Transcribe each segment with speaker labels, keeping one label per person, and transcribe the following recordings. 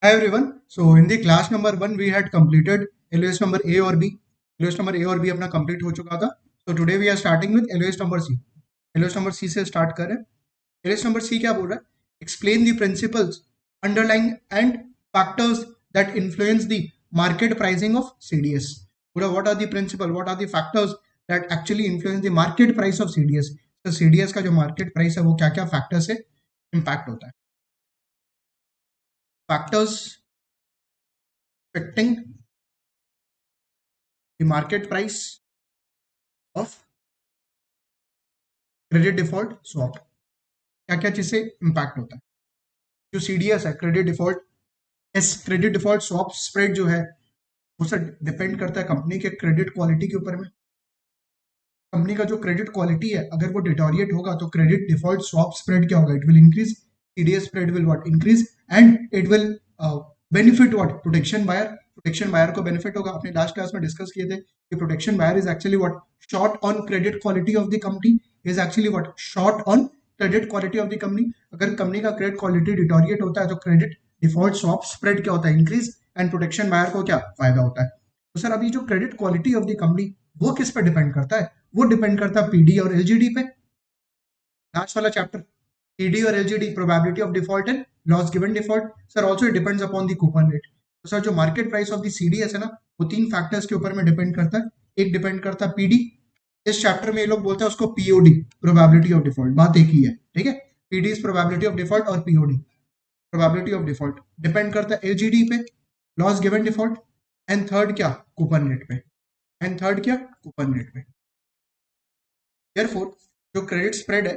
Speaker 1: Hi everyone. So in the class number 1 we had completed LOS number A और B. LOS number A और B अपना complete हो चुका था. So today we are starting with LOS number C. LOS number C से start कर रहे हैं. LOS number C क्या बोल रहा है? Explain the principles underlying and factors that influence the market pricing of CDS. बोला what are the principle? What are the factors that actually influence the market price of CDS? तो CDS का जो market price है वो क्या क्या factors से impact होता है? Factors affecting the market price of credit default swap. क्या क्या चीज से इंपैक्ट होता है? जो सीडीएस है credit default credit default swap spread जो है वो सर डिपेंड करता है कंपनी के क्रेडिट क्वालिटी के ऊपर में. कंपनी का जो क्रेडिट क्वालिटी है अगर वो डिटोरिएट होगा तो क्रेडिट डिफॉल्ट स्वैप स्प्रेड क्या होगा? It will increase. CDS spread will what? Increase. And it will benefit what? Protection buyer. Protection buyer को बेनिफिट होगा. अपने लास्ट क्लास में डिस्कस किए थे कि protection buyer is actually what? Short on credit quality of the company. Is actually what? Short on credit quality of the company. अगर company का credit quality deteriorate होता है तो क्रेडिट डिफॉल्ट स्वैप स्प्रेड क्या होता है? इंक्रीज. एंड प्रोटेक्शन बायर को क्या फायदा होता है? तो सर अभी जो credit quality of the company वो किस पर डिपेंड करता है? वो डिपेंड करता है पीडी और एलजीडी पे. लास्ट वाला चैप्टर पीडी और LGD, probability of default and loss given default. Sir also it depends upon the coupon rate. तो सर जो market price of the CDS है ना वो तीन फैक्टर्स के ऊपर में डिपेंड करता है. एक डिपेंड करता है पीडी. इस चैप्टर में ये लोग बोलते हैं उसको पीओडी, प्रोबेबिलिटी ऑफ डिफॉल्ट. बात एक ही है, ठीक है. PD is probability of default और POD probability of default depend करता है एलजीडी पे, loss given default. And third क्या? कूपन रेट पे. एंड थर्ड क्या? कूपन रेट पे. देयरफॉर जो क्रेडिट स्प्रेड है,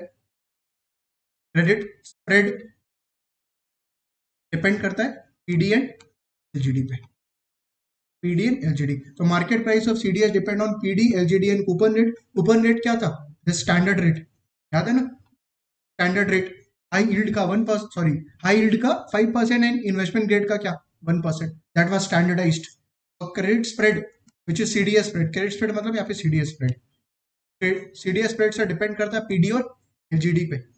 Speaker 1: क्रेडिट स्प्रेड डिपेंड करता है पीडी एंड एलजीडी पे. PD and LGD. तो market price of CDS depend on PD, LGD and coupon rate. Coupon rate क्या था? The standard rate. याद है ना? Standard rate. हाई यील्ड का 1%, सॉरी, हाई यील्ड का 5% एंड इन्वेस्टमेंट ग्रेड का क्या? 1%. That was standardized. और credit spread which is CDS spread. Credit spread मतलब यहाँ पे सीडीएस स्प्रेड. सीडीएस स्प्रेड से डिपेंड करता है पीडी और एलजीडी पे.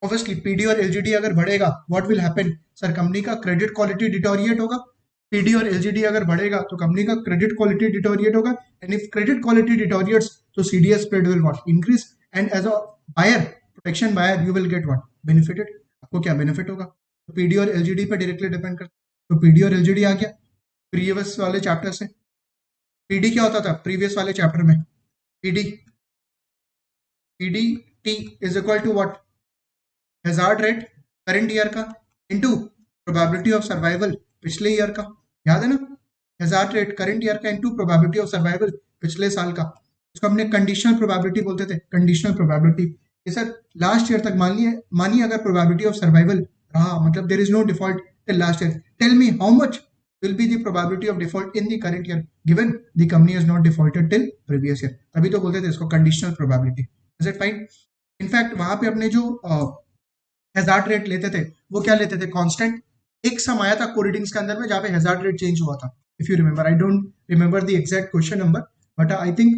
Speaker 1: ऑब्वियसली पीडी और एलजीडी अगर बढ़ेगा what will happen? Sir company का क्रेडिट क्वालिटी डिटोरिएट होगा. पीडी और एलजीडी अगर बढ़ेगा तो कंपनी का क्रेडिट क्वालिटी डिटोरिएट होगा. And if credit quality deteriorates तो CDS spread will what? Increase. And as a buyer, protection buyer, you will get what? Benefited. आपको क्या बेनिफिट होगा? तो पीडी और एलजीडी पे डायरेक्टली डिपेंड करता है. तो पीडी और एलजीडी आ गया प्रीवियस वाले चैप्टर से. पीडी क्या होता था प्रीवियस वाले चैप्टर में? PD PD T is equal to what? Hazard rate current year का इनटू प्रोबेबिलिटी ऑफ सर्वाइवल पिछले ईयर का. याद है ना? हैजार्ड रेट करंट ईयर का इनटू प्रोबेबिलिटी ऑफ सर्वाइवल पिछले साल का. इसको हमने कंडीशनल प्रोबेबिलिटी बोलते थे. कंडीशनल प्रोबेबिलिटी ये सर लास्ट ईयर तक मानिए अगर प्रोबेबिलिटी ऑफ सर्वाइवल रहा मतलब there is no default till last year. Tell me how much will be the probability of default in the current year given the company has not defaulted till previous year. तभी तो बोलते थे इसको conditional probability. Is it fine? In fact वहां पे अपने जो hazard rate लेते थे वो क्या लेते थे? कांस्टेंट. एक सम आया था कोडिंग्स के अंदर में जहाँ पे हैजार्ड रेट चेंज हुआ था. If you remember, I don't remember the exact question number but I think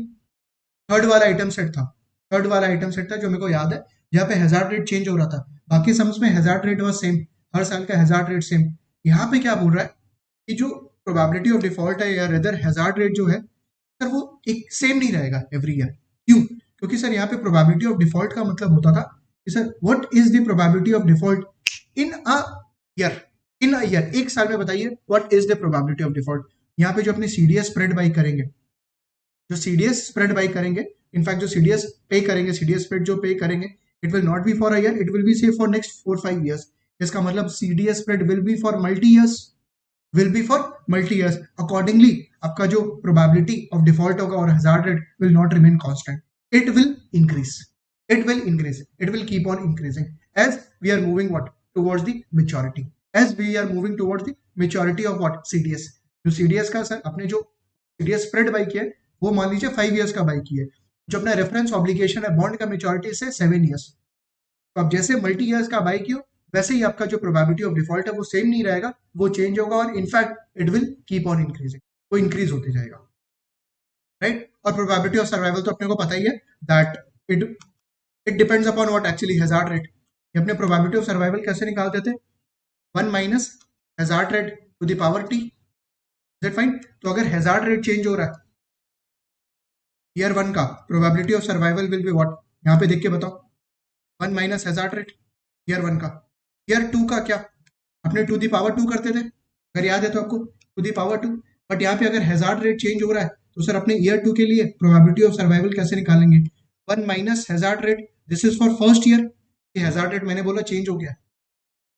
Speaker 1: third वाला आइटम सेट था. थर्ड वाला आइटम सेट था जो मेरे को याद है जहाँ पे हैजार्ड रेट चेंज हो रहा था. बाकी सम्स में हैजार्ड रेट वाज सेम. हर साल का हैजार्ड रेट सेम. यहाँ पे क्या बोल रहा है कि जो प्रोबेबिलिटी ऑफ डिफॉल्ट है या रेदर हैजार्ड रेट जो है सर वो एक सेम नहीं रहेगा एवरी ईयर. क्यों? क्योंकि सर यहाँ पे प्रोबेबिलिटी ऑफ डिफॉल्ट का मतलब होता था कि sir what is the probability of default in a year. In a year, एक साल में बताइए what is the probability of default. यहाँ पे जो अपने सीडीएस स्प्रेड बाई करेंगे, जो सीडीएस स्प्रेड बाई करेंगे, इनफैक्ट जो सीडीएस पे करेंगे, सीडीएस स्प्रेड जो पे करेंगे, it will not be for a year, it will B से फॉर नेक्स्ट 4-5 ईयर्स. इसका मतलब CDS spread will be for multi years. Will be for multi years. Accordingly आपका जो प्रोबेबिलिटी ऑफ डिफॉल्ट होगा और hazard rate will not remain constant. It will increase. It will increase. It will keep on increasing as we are moving what? Towards the maturity. As we are moving towards the maturity of what? CDS. जो CDS का sir अपने जो CDS spread by किया है वो मान लीजिए 5 years का बाई किया है. जो अपना रेफरेंस ऑब्लिगेशन है बॉन्ड का मैच्योरिटी से 7 ईयर्स. तो अब जैसे मल्टी ईयर्स का बाई किया वैसे ही आपका जो प्रोबेबिलिटी ऑफ डिफॉल्ट है वो सेम नहीं रहेगा, वो चेंज होगा और in fact it will keep on increasing. वो इंक्रीज होते जाएगा, राइट. और प्रोबेबिलिटी ऑफ सर्वाइवल तो अपने को पता ही है that it it depends upon what? Actually hazard rate. ये अपने प्रोबेबिलिटी ऑफ सर्वाइवल कैसे निकालते थे? 1 minus hazard rate to the power T, is it fine? तो अगर हैजार्ड रेट चेंज हो रहा है ईयर 1 का, probability of survival will be what? यहाँ पे देख के बताओ, 1 माइनस हैजार्ड रेट ईयर 1 का। ईयर 2 का क्या? अपने टू दी पावर 2 करते थे, अगर याद है तो आपको, टू दी पावर 2। बट यहाँ पे अगर हैजार्ड रेट चेंज हो रहा है तो सर अपने ईयर 2 के लिए प्रोबेबिलिटी ऑफ सर्वाइवल कैसे निकालेंगे? 1 minus hazard rate, this is for first year, ये हैजार्ड रेट मैंने बोला चेंज हो गया।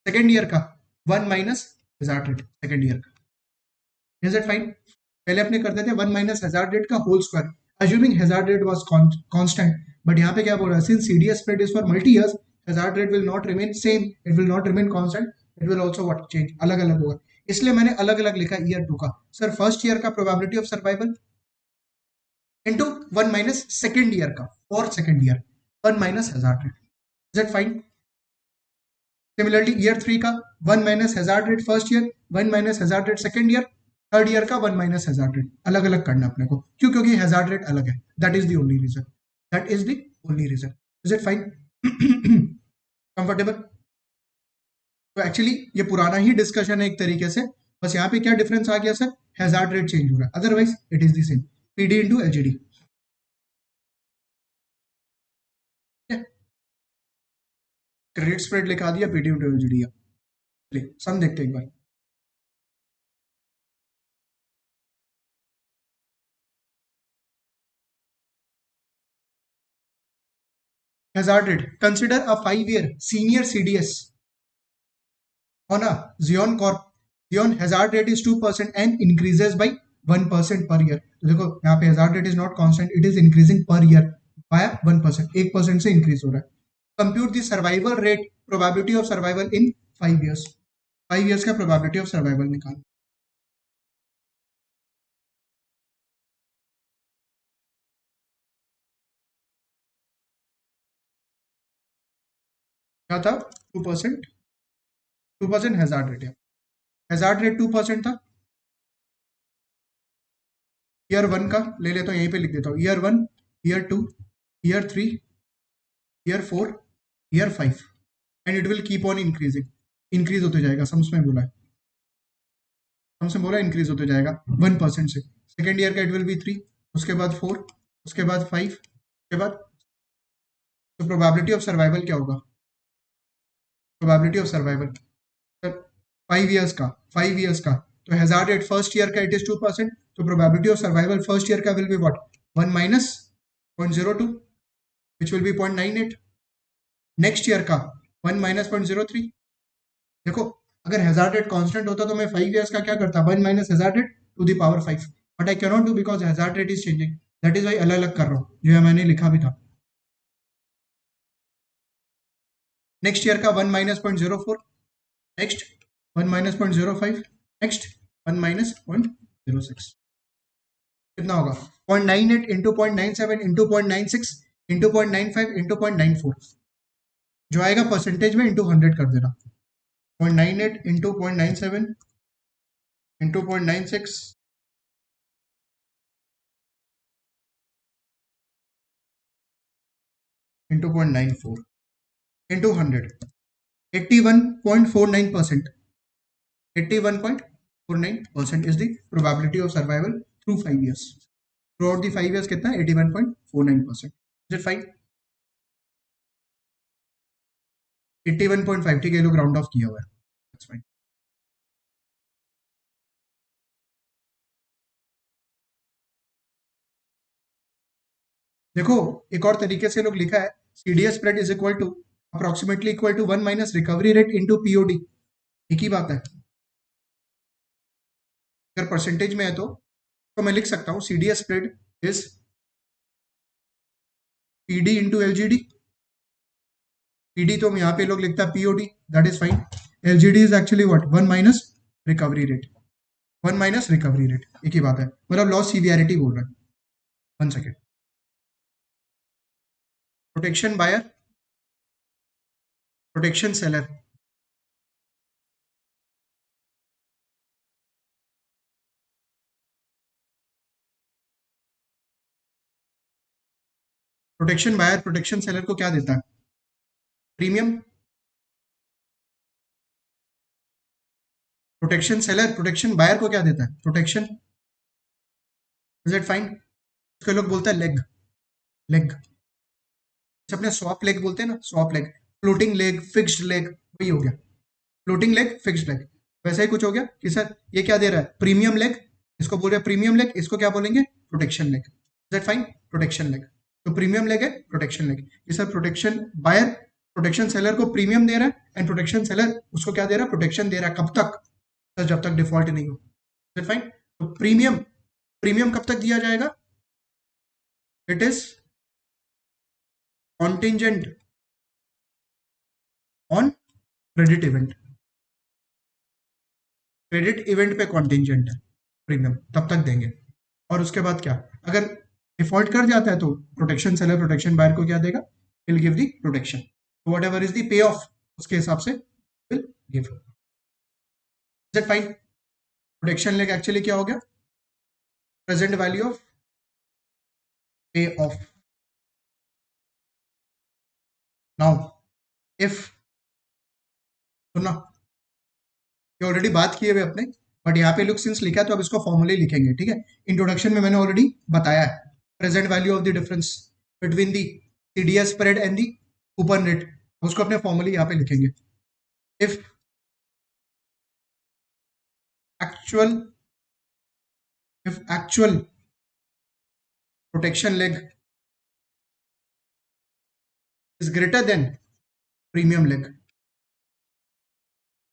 Speaker 1: सेकेंड ईयर का 1 minus hazard rate second year का, इज इट फाइन? पहले अपने करते थे 1 माइनस हैजार्ड रेट का whole square, assuming hazard rate was constant. But यहाँ पे क्या बोल रहा है, since CDS spread is for multi years, hazard rate will not remain same, it will not remain constant, it will also what change, अलग अलग होगा। इसलिए मैंने अलग अलग लिखा ईयर 2 का। सर फर्स्ट ईयर का probability of survival into 1 minus second year का, और second year 1 minus hazard rate, is it fine? Similarly year 3 का 1 minus hazard rate first year, 1 minus hazard rate second year, third year का 1 minus hazard rate, अलग अलग करना अपने को। क्यों? क्योंकि हैजार्ड रेट अलग है, that is the only reason, that is the only reason, is it fine? Comfortable? तो एक्चुअली ये पुराना ही डिस्कशन है एक तरीके से, बस यहाँ पे क्या डिफरेंस आ गया सर, हैजार्ड रेट चेंज हो रहा है, otherwise it is the same, PD into LGD. Credit spread लिखा दिया, पीडी इंटू एलजीडी। चलिए सम देखते हैं एक बार। Hazard rate. Consider a 5-year senior CDS on a Xeon Corp. Xeon hazard rate is 2% and increases by 1% per year. तो देखो यहाँ पे hazard rate is not constant, it is increasing per year by 1%, 1% से increase हो रहा है। Compute the survival rate, probability of survival in 5 years. 5 years का probability of survival निकाल। क्या था? 2%, 2% हैजार्ड रेट है, हैजार्ड रेट 2% था। ईयर 1 का ले लेता हूँ, यहीं पे लिख देता हूँ, year 1, year 2, year 3, year 4, year 5, and it will keep on increasing, increase होते जाएगा, सम्स में बोला है, सम्स में बोला इंक्रीज होते जाएगा 1% से। सेकेंड ईयर का इट विल बी 3, उसके बाद 4, उसके बाद 5, उसके बाद, तो प्रोबेबिलिटी ऑफ सर्वाइवल क्या होगा? प्रोबेबिलिटी ऑफ सर्वाइवल 5 ईयर्स का, 5 ईयर्स का, तो हैजार्ड रेट फर्स्ट ईयर का इट इज 2%, तो probability of survival first year का will be what? 1 minus 0.02, which will be 0.98। Next year का 1 माइनस 0.03। देखो अगर हैजार्ड रेट कांस्टेंट होता तो मैं 5 ईयर्स का क्या करता, 1 minus hazard rate to the power 5, but I cannot do because hazard rate is changing, that is why अलग अलग कर रहा हूँ, जो मैंने लिखा भी था। नेक्स्ट ईयर का 1 minus 0.04, next 1 minus 0.05, next 1 minus 0.06, कितना होगा? 0.98 इंटू 0.97 इंटू 0.96 इंटू 0.95 इंटू 0.94, जो आएगा परसेंटेज में इंटू 100 कर देना, 0.98 into 0.97 into 0.96 into 0.94 into 100, 81.49%, 81.49% is the probability of survival through 5 years. Throughout the 5 years कितना? 81.49%. Is it fine? 81.5, ठीक है, लोग राउंड ऑफ किया हुआ है, that's fine. देखो एक और तरीके से लोग लिखा है, CDS spread is equal to approximately equal to 1 minus recovery rate into POD, एक ही बात है। अगर परसेंटेज में है तो मैं लिख सकता हूँ CDS spread is PD into LGD. PD तो यहाँ पे लोग लिखता है POD, that is fine. LGD is actually what? 1 minus recovery rate, 1 minus recovery rate, एक ही बात है, मतलब लॉस सीवियरिटी बोल रहा है। 1 second, protection buyer, protection seller, protection buyer protection seller को क्या देता है? Premium, protection seller protection buyer को क्या देता है? प्रोटेक्शन। Is it fine? इसको लोग बोलते हैं लेग। लेग जैसे अपने स्वैप लेग बोलते हैं ना, swap leg, floating leg, fixed leg, वही हो गया फ्लोटिंग लेग, फिक्स्ड लेग। वैसा ही कुछ हो गया कि सर ये क्या दे रहा है? Premium leg. इसको बोल रहे हैं प्रीमियम लेग, इसको क्या बोलेंगे? Protection leg. Is it fine? Protection leg. तो प्रीमियम लेग है, प्रोटेक्शन लेग। ये sir protection buyer protection seller को प्रीमियम दे रहा है, एंड प्रोटेक्शन सेलर उसको क्या दे रहा है? प्रोटेक्शन दे रहा है। कब तक? सर जब तक डिफॉल्ट नहीं हो। Is it fine? तो प्रीमियम, प्रीमियम कब तक दिया जाएगा? It is contingent on credit event. Credit event पे कॉन्टिजेंट है प्रीमियम, तब तक देंगे। और उसके बाद क्या? अगर डिफॉल्ट कर जाता है तो प्रोटेक्शन सेलर प्रोटेक्शन बायर को क्या देगा? Will give the protection. तो वट एवर इज दी पे ऑफ, उसके हिसाब से will give. Is it fine? Protection leg actually क्या हो गया? प्रेजेंट वैल्यू ऑफ पे ऑफ। नाउ इफ, सुनना, ये ऑलरेडी बात किए हुए अपने, बट यहाँ पे लुक सिंस लिखा है तो अब इसको फॉर्मूले लिखेंगे, ठीक है? इंट्रोडक्शन में मैंने ऑलरेडी बताया है present value of the difference between the CDS spread and the coupon rate, उसको अपने फॉर्मूले यहाँ पे लिखेंगे। If actual if actual protection leg is greater than premium leg,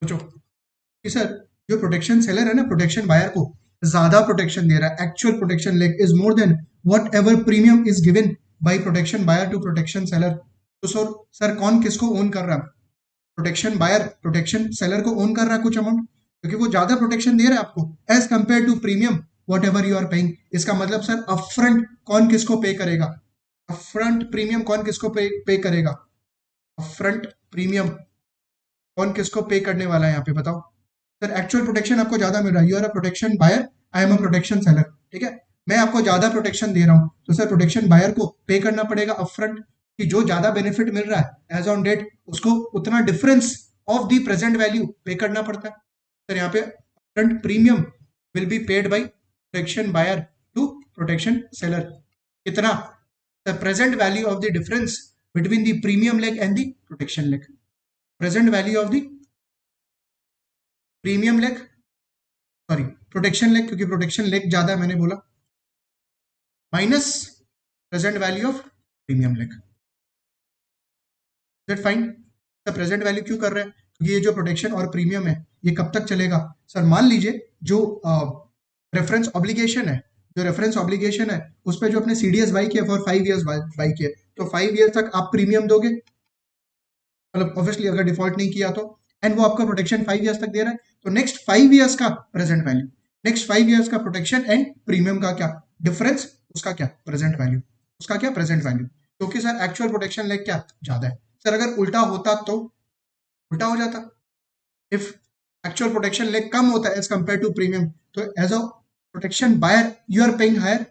Speaker 1: सोचो कि सर जो प्रोटेक्शन सेलर है ना, प्रोटेक्शन बायर को ज्यादा प्रोटेक्शन दे रहा है, actual protection leg is more than what ever premium is given by protection buyer to protection seller. तो सर कौन किसको ओन कर रहा है? प्रोटेक्शन बायर प्रोटेक्शन सेलर को ओन कर रहा है कुछ अमाउंट, क्योंकि वो ज्यादा प्रोटेक्शन दे रहा है आपको as compare to premium what ever you are paying. इसका मतलब सर अपफ्रंट कौन किसको पे करेगा? अपफ्रंट प्रीमियम कौन किसको पे करेगा? अपफ्रंट प्रीमियम कौन किसको पे करने वाला है यहाँ पे बताओ? सर एक्चुअल प्रोटेक्शन आपको ज्यादा मिल रहा है, you are a protection buyer, I am a protection seller, ठीक है? मैं आपको ज्यादा प्रोटेक्शन दे रहा हूँ, तो सर प्रोटेक्शन बायर को पे करना पड़ेगा अपफ्रंट, कि जो ज्यादा बेनिफिट मिल रहा है एज ऑन डेट उसको उतना difference of the present value pay करना पड़ता है। सर यहाँ पे upfront premium will be paid by protection buyer to protection seller. कितना? The present value of the difference between the premium leg and the protection leg. Present value of the premium leg, sorry protection leg, क्योंकि protection leg ज्यादा है मैंने बोला, minus present value of premium leg. That fine? The present value क्यों कर रहे हैं? क्योंकि ये जो प्रोटेक्शन और प्रीमियम है ये कब तक चलेगा? सर मान लीजिए जो रेफरेंस ऑब्लिगेशन है, जो रेफरेंस ऑब्लिगेशन है उस पर जो अपने सीडीएस बाई किया फॉर 5 ईयर्स बाई किए, तो 5 ईयर तक आप प्रीमियम दोगे, मतलब ऑब्वियसली अगर डिफॉल्ट नहीं किया तो, एंड वो आपका प्रोटेक्शन 5 ईयर्स तक दे रहा है, तो नेक्स्ट 5 ईयर्स का प्रेजेंट वैल्यू, नेक्स्ट 5 ईयर्स का प्रोटेक्शन एंड प्रीमियम का क्या डिफरेंस, उसका क्या प्रेजेंट वैल्यू, उसका क्या प्रेजेंट वैल्यू। क्योंकि सर एक्चुअल प्रोटेक्शन लेग क्या ज्यादा है। सर अगर उल्टा होता तो उल्टा हो जाता, इफ एक्चुअल प्रोटेक्शन लेग कम होता है एज कंपेयर टू प्रीमियम, तो as a protection buyer you are paying higher,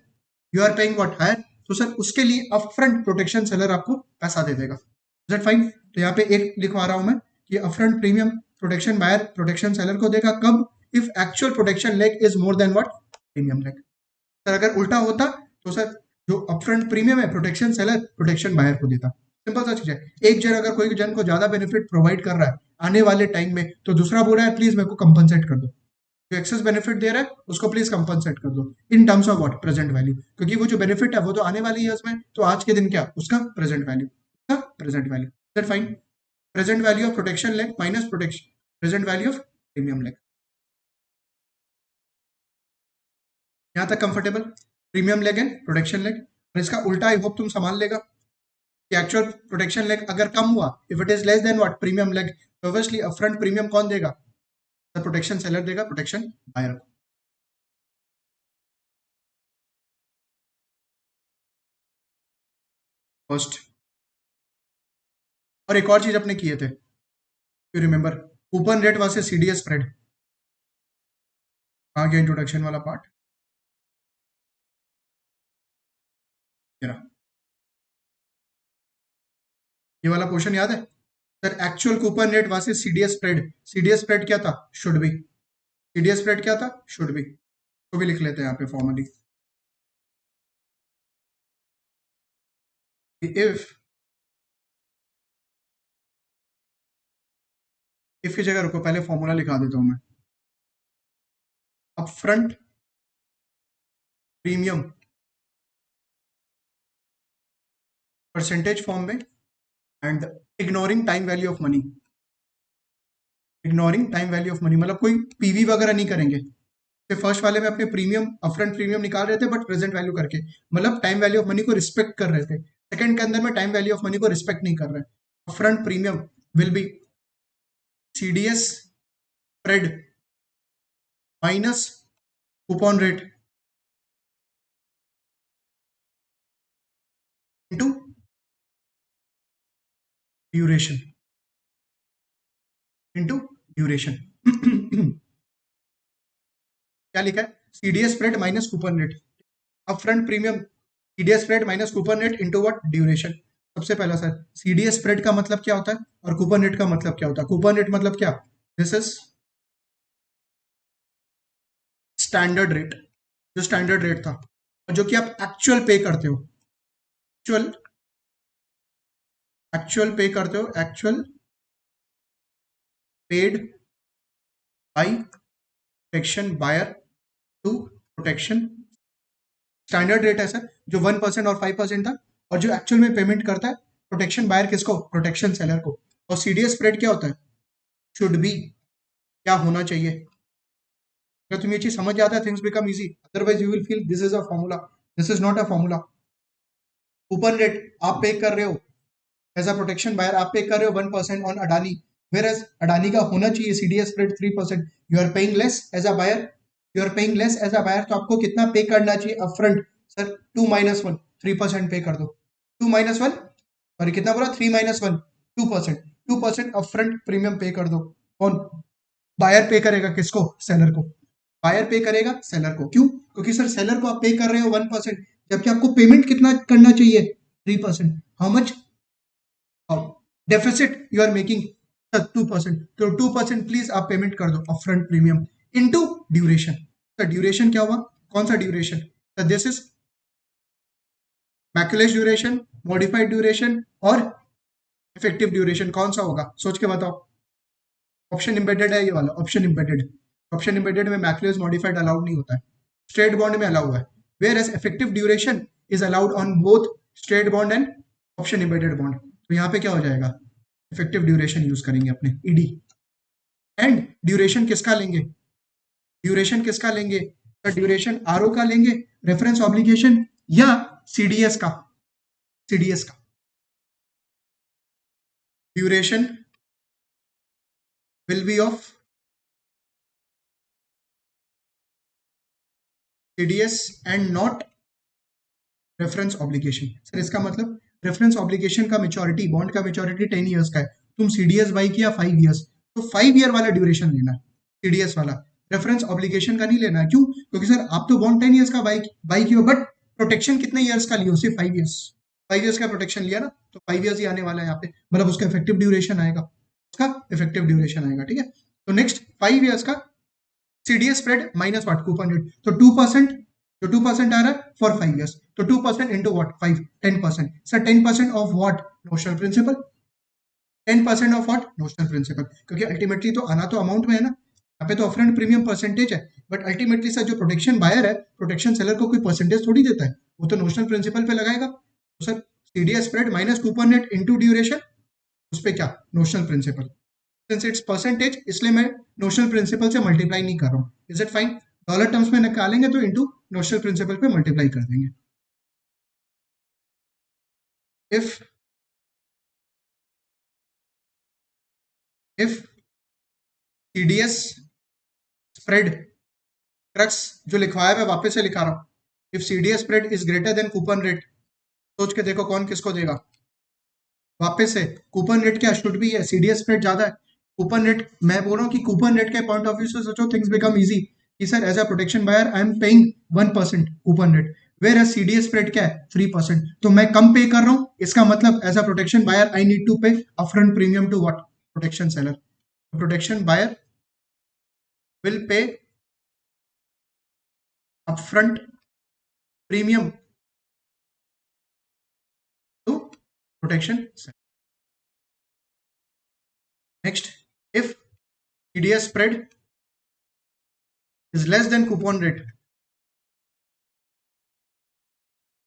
Speaker 1: you are paying what higher, तो सर उसके लिए अपफ्रंट प्रोटेक्शन सेलर आपको पैसा दे देगा। Is that fine? तो यहाँ पे एक लिखवा रहा हूं मैं कि upfront premium protection buyer protection seller को देगा कब? If actual protection leg is more than what premium leg. Sir अगर उल्टा होता तो सर जो अपफ्रंट प्रीमियम है प्रोटेक्शन सेलर प्रोटेक्शन बायर को देता। सिंपल सा चीज है। एक जन अगर कोई जन को ज्यादा बेनिफिट प्रोवाइड कर रहा है आने वाले टाइम में, तो दूसरा बोल रहा है प्लीज मेरे को कंपनसेट कर दो, जो एक्सेस बेनिफिट दे रहा है उसको प्लीज कंपनसेट कर दो in terms of what present value, क्योंकि वो जो बेनिफिट है वो तो आने वाले ईयर्स में, तो आज के दिन क्या उसका प्रेजेंट वैल्यू, उसका present value. That fine? Present value of protection leg minus protection present value of premium leg. यहाँ तक comfortable? Premium leg and protection leg. और इसका उल्टा आई होप तुम संभाल लेगा कि एक्चुअल प्रोटेक्शन लेग अगर कम हुआ, if it is less than what premium leg, तो ऑब्वियसली अपफ्रंट प्रीमियम कौन देगा? द प्रोटेक्शन सेलर देगा प्रोटेक्शन बायर को। फर्स्ट, और एक और चीज अपने किए थे, you remember, coupon rate versus CDS spread. कहाँ गया इंट्रोडक्शन वाला पार्ट? ये वाला क्वेश्चन याद है? Sir actual coupon rate versus CDS spread, CDS spread क्या था? शुड बी, सीडीएस स्प्रेड क्या था? शुड बी, तो भी लिख लेते हैं यहाँ पे फॉर्मली, इफ की जगह रुको, पहले फॉर्मूला लिखा देता हूं मैं। अपफ्रंट प्रीमियम परसेंटेज फॉर्म में, and ignoring time value of money, ignoring time value of money मतलब कोई पीवी वगैरह नहीं करेंगे। फर्स्ट वाले में अपने प्रीमियम अपफ्रंट प्रीमियम निकाल रहे थे बट प्रेजेंट वैल्यू करके, मतलब टाइम वैल्यू ऑफ मनी को रिस्पेक्ट कर रहे थे। सेकंड के अंदर में टाइम वैल्यू ऑफ मनी को रिस्पेक्ट नहीं कर रहे। Upfront premium will B CDS spread minus coupon rate into duration, into duration. क्या लिखा है? CDS spread minus coupon rate, upfront premium CDS spread minus coupon rate into what? Duration. सबसे पहला sir, CDS spread का मतलब क्या होता है और कूपन रेट का मतलब क्या होता है? कूपन रेट मतलब क्या? दिस इज स्टैंडर्ड रेट, जो स्टैंडर्ड रेट था और जो कि आप एक्चुअल पे करते हो, एक्चुअल एक्चुअल पे करते हो, actual paid by protection buyer to protection. Standard rate है सर जो 1% और 5% था, और जो एक्चुअल में पेमेंट करता है प्रोटेक्शन बायर किसको? प्रोटेक्शन सेलर को। और सीडीएस स्प्रेड क्या होता है? शुड बी, क्या होना चाहिए। अगर तुम्हें ये चीज समझ जाता है things become easy, otherwise you will feel this is a formula, this is not a formula. Coupon rate आप पे कर रहे हो एज अ प्रोटेक्शन बायर, आप पे कर रहे हो 1% ऑन अडानी, whereas अडानी का होना चाहिए CDS rate 3%, you are paying less as a buyer, you are paying less as a buyer, तो आपको कितना पे करना चाहिए अपफ्रंट? सर 2 - 1, 3% पे कर दो। 2 - 1, और कितना बोला? 3 - 1, 2%, 2% अपफ्रंट प्रीमियम पे कर दो। कौन? बायर पे करेगा किसको? सेलर को। बायर पे करेगा सेलर को, क्यों? क्योंकि सर सेलर को आप पे कर रहे हो 1%, जबकि आपको पेमेंट कितना करना चाहिए? 3%। How much deficit you are making? 2%, तो 2% प्लीज आप पेमेंट कर दो अपफ्रंट प्रीमियम इनटू ड्यूरेशन। तो ड्यूरेशन क्या हुआ? कौन सा ड्यूरेशन? तो this is Macaulay duration, modified duration और इफेक्टिव ड्यूरेशन। कौन सा होगा? सोच के बताओ। ऑप्शन इंबेडेड है ये वाला, ऑप्शन इंबेडेड। ऑप्शन इंबेडेड में मैक्युलेस मॉडिफाइड अलाउड नहीं होता है, स्ट्रेट बॉन्ड में अलाउ है, whereas effective duration is allowed on both straight bond and option embedded bond. तो यहाँ पे क्या हो जाएगा? इफेक्टिव ड्यूरेशन यूज करेंगे अपने ईडी। एंड ड्यूरेशन किसका लेंगे? ड्यूरेशन किसका लेंगे? तो ड्यूरेशन आरओ का लेंगे, रेफरेंस ऑब्लिगेशन, या सीडीएस का? सीडीएस का duration will be of CDS and not reference obligation. Sir इसका मतलब रेफरेंस ऑब्लिगेशन का मेच्योरिटी, बॉन्ड का मेच्योरिटी 10 इयर्स का है, तुम सीडीएस बाई किया 5 इयर्स, तो 5 ईयर वाला ड्यूरेशन लेना है सीडीएस वाला, रेफरेंस ऑब्लिगेशन का नहीं लेना है। क्यों? क्योंकि सर आप तो बॉन्ड 10 इयर्स का बाई किया, बट प्रोटेक्शन कितने इयर्स का लियो? सिर्फ 5 इयर्स, 5 इयर्स का प्रोटेक्शन लिया ना, तो 5 इयर्स ही आने वाला है यहाँ पे, मतलब उसका इफेक्टिव ड्यूरेशन आएगा, उसका इफेक्टिव ड्यूरेशन आएगा। ठीक है, तो नेक्स्ट 5 इयर्स का CDS spread minus what? Coupon rate, तो 2%, जो 2% आ रहा है फॉर 5 इयर्स, तो 2% into what? 5, 10%। Sir 10% of what? Notional principal. 10% of what? Notional principal, क्योंकि अल्टीमेटली तो आना तो अमाउंट में है ना, यहाँ पे तो अपफ्रंट प्रीमियम परसेंटेज है, बट अल्टीमेटली सर जो प्रोटेक्शन बायर है, प्रोटेक्शन सेलर को कोई परसेंटेज थोड़ी देता है, वो तो नोशनल प्रिंसिपल पे लगाएगा। तो sir CDS spread minus coupon rate into duration, उस पर क्या? Notional principal. Since it's percentage, इसलिए मैं नोशनल प्रिंसिपल से मल्टीप्लाई नहीं कर रहा हूँ। Is it fine? Dollar terms में निकालेंगे तो इंटू नोशनल प्रिंसिपल पे मल्टीप्लाई कर देंगे। If if TDS spread, crux जो लिखवाया मैं वापस से लिखा रहा हूँ, if CDS spread is greater than coupon rate, सोच के देखो कौन किसको देगा। वापस से, कूपन रेट क्या? शुड भी है, सीडीएस स्प्रेड ज्यादा है, कूपन रेट, मैं बोल रहा हूँ कि कूपन रेट के पॉइंट ऑफ व्यू से सोचो, थिंग्स बिकम इजी कि sir as a protection buyer I am paying 1% coupon rate, whereas CDS spread क्या है? 3%, तो मैं कम पे कर रहा हूँ, इसका मतलब as a protection buyer I need to pay upfront premium to what? Protection seller. Protection buyer will pay upfront premium to protection seller. Next, if CDS spread is less than coupon rate,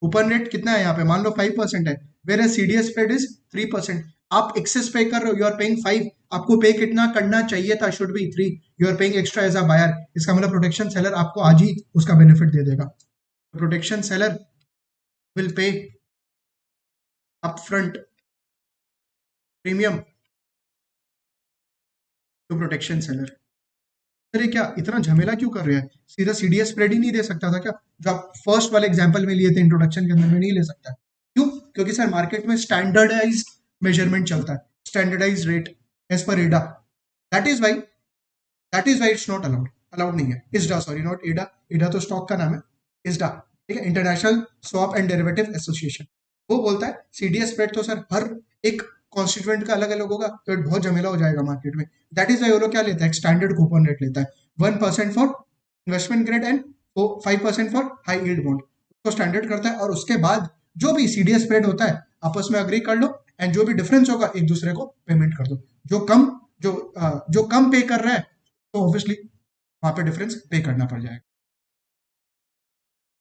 Speaker 1: coupon rate कितना है यहाँ पे, मान लो 5% है, where CDS spread is 3%. आप access पे कर रहे हो, यू आर पेइंग 5, आपको पे कितना करना चाहिए था, should be 3, you are paying extra as a buyer. इसका मतलब प्रोटेक्शन सेलर आपको आज ही उसका बेनिफिट दे देगा. Protection seller will pay upfront premium to protection seller. अरे क्या इतना झमेला क्यों कर रहे हैं, सीधा CDS स्प्रेड ही नहीं दे सकता था क्या, जो आप फर्स्ट वाले एग्जांपल में लिए थे इंट्रोडक्शन के अंदर में, नहीं ले सकता. क्यों? क्योंकि सर मार्केट में स्टैंडर्डाइज मेजरमेंट चलता है, स्टैंडर्डाइज रेट एज पर एडा. That is why it's not allowed. Allowed नहीं है. ISDA, सॉरी, नॉट एडा. एडा तो स्टॉक का नाम है. ISDA, ठीक है, international swap and derivative association. वो बोलता है CDS स्प्रेड तो सर हर एक कॉन्स्टिट्यूएंट का अलग अलग होगा, तो बहुत झमेला हो जाएगा मार्केट में. दैट इज वाई वो लोग क्या लेता है, स्टैंडर्ड कूपन रेट लेता है. 1% for investment grade and 5% for high yield bond, उसको स्टैंडर्ड करता है. और उसके बाद जो भी CDS स्प्रेड होता है आपस में अग्री कर लो, एंड जो भी डिफरेंस होगा एक दूसरे को पेमेंट कर दो. जो कम पे कर रहा है तो ऑब्वियसली वहां पे डिफरेंस पे करना पड़ जाएगा.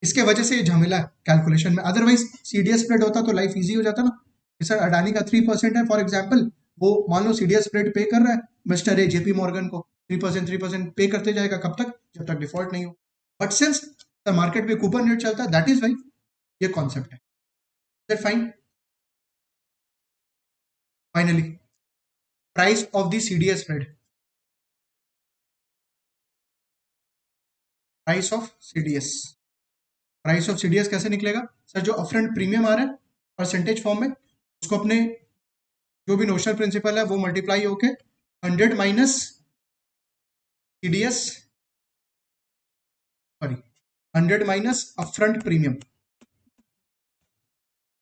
Speaker 1: इसके वजह से ये झमेला है कैलकुलेशन में. अदरवाइज CDS स्प्रेड होता तो लाइफ इजी हो जाता ना. सर अडानी का 3% है फॉर एग्जाम्पल, वो मान लो CDS स्प्रेड पे कर रहा है मिस्टर ए JP मॉर्गन को, 3% पे करते जाएगा. कब तक? जब तक डिफॉल्ट नहीं हो. बट सिंस द मार्केट में कूपन रेट चलता है, दैट इज वाई ये कॉन्सेप्ट है. That fine. Finally price of the CDS spread. Price of CDS कैसे निकलेगा सर? जो अपफ्रंट प्रीमियम आ रहा है परसेंटेज फॉर्म में, उसको अपने जो भी नोशनल प्रिंसिपल है वो मल्टीप्लाई होके 100 minus CDS, sorry 100 minus upfront premium,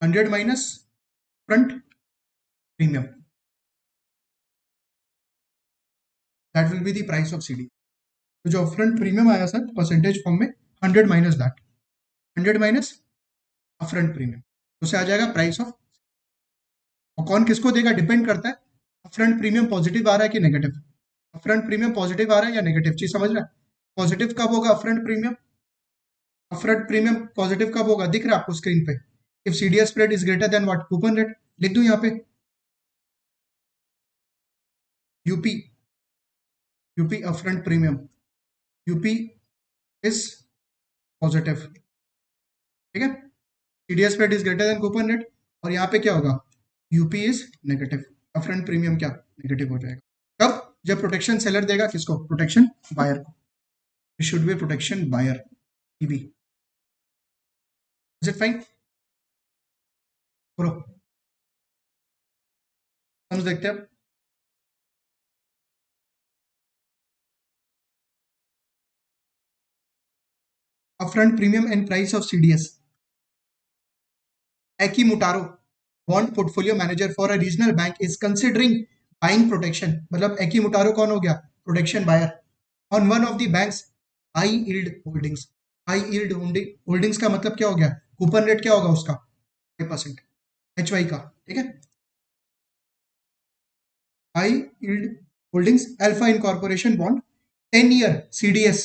Speaker 1: 100 minus front premium, that will be the price of CDS. तो जो अपफ्रंट प्रीमियम आया सर परसेंटेज फॉर्म में, 100 minus that, 100 minus upfront premium, उससे आ जाएगा प्राइस ऑफ. और कौन किसको देगा डिपेंड करता है, अपफ्रंट प्रीमियम पॉजिटिव आ रहा है कि नेगेटिव. अपफ्रंट प्रीमियम पॉजिटिव आ रहा है या नेगेटिव, चीज समझ रहा है. पॉजिटिव कब होगा upfront premium? Upfront premium positive कब होगा, दिख रहा है आपको स्क्रीन पे. If CDS spread is greater than what, coupon rate. लिख दूं यहाँ पे UP upfront premium, UP is positive, ठीक है. CDS spread is greater than coupon rate, और यहाँ पे क्या होगा, UP is negative, upfront premium क्या नेगेटिव हो जाएगा. कब? जब प्रोटेक्शन सेलर देगा किसको, प्रोटेक्शन बायर को. It should be protection buyer, EB. Is it fine? बोलो, हम देखते हैं. Upfront premium and price of CDS. Ekimutaro, bond portfolio manager for a regional bank, is considering buying protection. मतलब Ekimutaro कौन हो गया, protection buyer, on one of the bank's high yield holdings. High yield holdings का मतलब क्या हो गया, coupon rate क्या होगा उसका, 5%, HY का, ठीक है. High yield holdings alpha incorporation bond 10 year CDS,